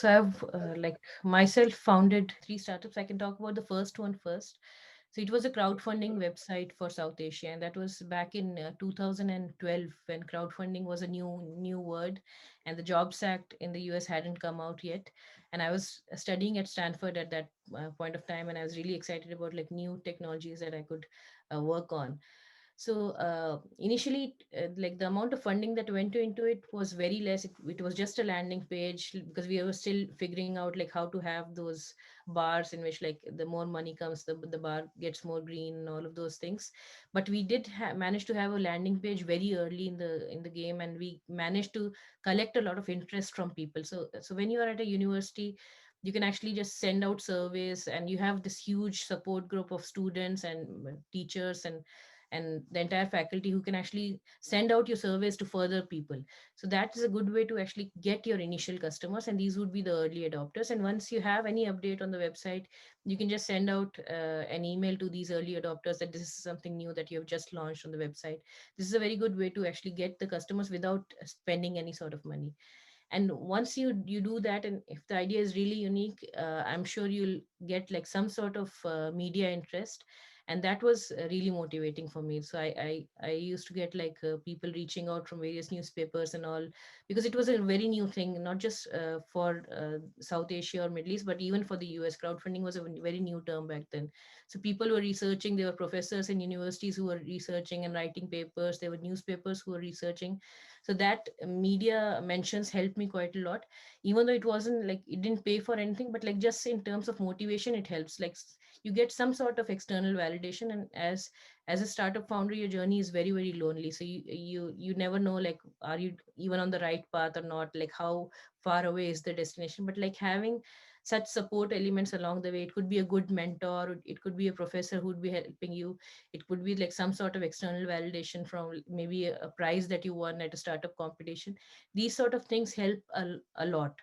So I've like myself founded three startups. I can talk about the first one first. So it was a crowdfunding website for South Asia, and that was back in 2012 when crowdfunding was a new word, and the Jobs Act in the US hadn't come out yet. And I was studying at Stanford at that point of time, and I was really excited about like new technologies that I could work on. So initially, like the amount of funding that went into it was very less. It was just a landing page because we were still figuring out like how to have those bars in which like the more money comes, the bar gets more green and all of those things. But we did manage to have a landing page very early in the game, and we managed to collect a lot of interest from people. So when you are at a university, you can actually just send out surveys, and you have this huge support group of students and teachers and the entire faculty who can actually send out your surveys to further people. So that is a good way to actually get your initial customers, and these would be the early adopters. And once you have any update on the website, you can just send out an email to these early adopters that this is something new that you have just launched on the website. This is a very good way to actually get the customers without spending any sort of money. And once you do that, and if the idea is really unique, I'm sure you'll get like some sort of media interest. And that was really motivating for me. So I used to get like people reaching out from various newspapers and all, because it was a very new thing, not just for South Asia or Middle East, but even for the US. Crowdfunding was a very new term back then. So people were researching. There were professors in universities who were researching and writing papers. There were newspapers who were researching. So that media mentions helped me quite a lot, even though it wasn't like it didn't pay for anything, but like just in terms of motivation it helps. Like you get some sort of external validation. And as a startup founder, your journey is very very lonely. So you never know like are you even on the right path or not, like how far away is the destination. But like having such support elements along the way, it could be a good mentor, it could be a professor who'd be helping you, it could be like some sort of external validation from maybe a prize that you won at a startup competition. These sort of things help a lot.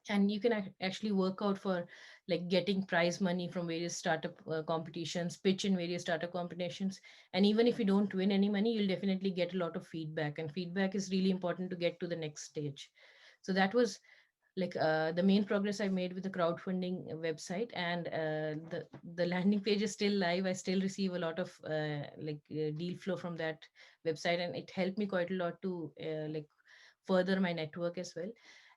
And you can actually work out for like getting prize money from various startup competitions, pitch in various startup competitions. And even if you don't win any money, you'll definitely get a lot of feedback, and feedback is really important to get to the next stage. So that was like the main progress I made with the crowdfunding website. And the landing page is still live. I still receive a lot of deal flow from that website, and it helped me quite a lot to like further my network as well.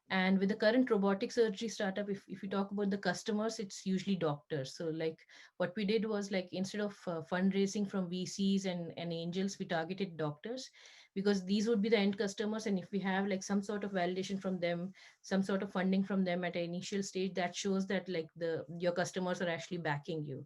And with the current robotic surgery startup, if you talk about the customers, it's usually doctors. So like what we did was like instead of fundraising from VCs and angels, we targeted doctors, because these would be the end customers. And if we have like some sort of validation from them, some sort of funding from them at an initial stage, that shows that like the your customers are actually backing you.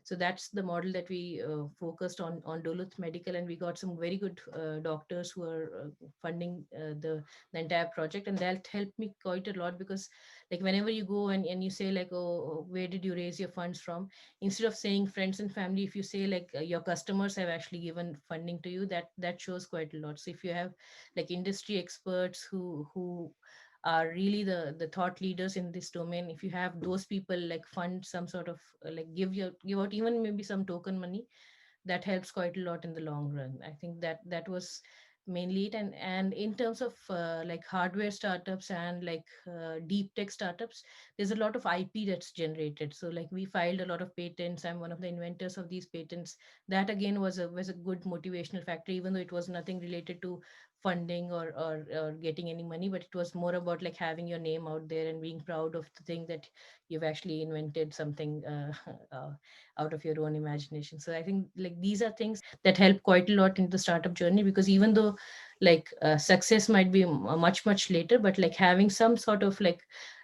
So that's the model that we focused on Duluth Medical, and we got some very good doctors who are funding the entire project. And that helped me quite a lot, because like whenever you go and you say like, oh, where did you raise your funds from, instead of saying friends and family, if you say like your customers have actually given funding to you, that shows quite a lot. So if you have like industry experts who are really the thought leaders in this domain, if you have those people like fund some sort of like give out even maybe some token money, that helps quite a lot in the long run. I think that was mainly it. And in terms of like hardware startups and like deep tech startups, there's a lot of IP that's generated. So like we filed a lot of patents. I'm one of the inventors of these patents. That again was a good motivational factor, even though it was nothing related to funding or getting any money, but it was more about like having your name out there and being proud of the thing that you've actually invented something out of your own imagination. So I think like these are things that help quite a lot in the startup journey, because even though like success might be much later, but like having some sort of like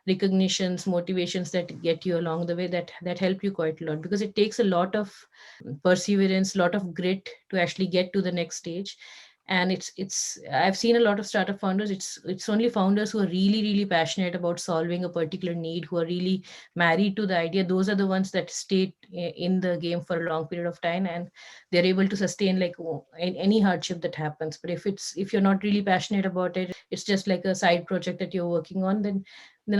recognitions, motivations that get you along the way, that help you quite a lot, because it takes a lot of perseverance, lot of grit to actually get to the next stage. And it's I've seen a lot of startup founders, it's only founders who are really passionate about solving a particular need, who are really married to the idea. Those are the ones that stay in the game for a long period of time, and they're able to sustain like any hardship that happens. But if you're not really passionate about it, it's just like a side project that you're working on, then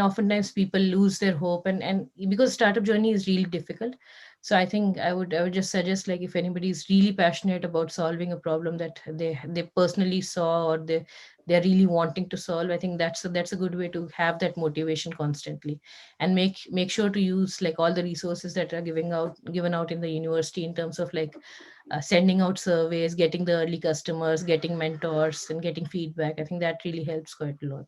oftentimes people lose their hope. And because startup journey is really difficult, So I think I would just suggest, like, if anybody is really passionate about solving a problem that they personally saw, or they're really wanting to solve, I think that's a good way to have that motivation constantly. And make sure to use like all the resources that are given out in the university, in terms of like sending out surveys, getting the early customers, getting mentors, and getting feedback. I think that really helps quite a lot.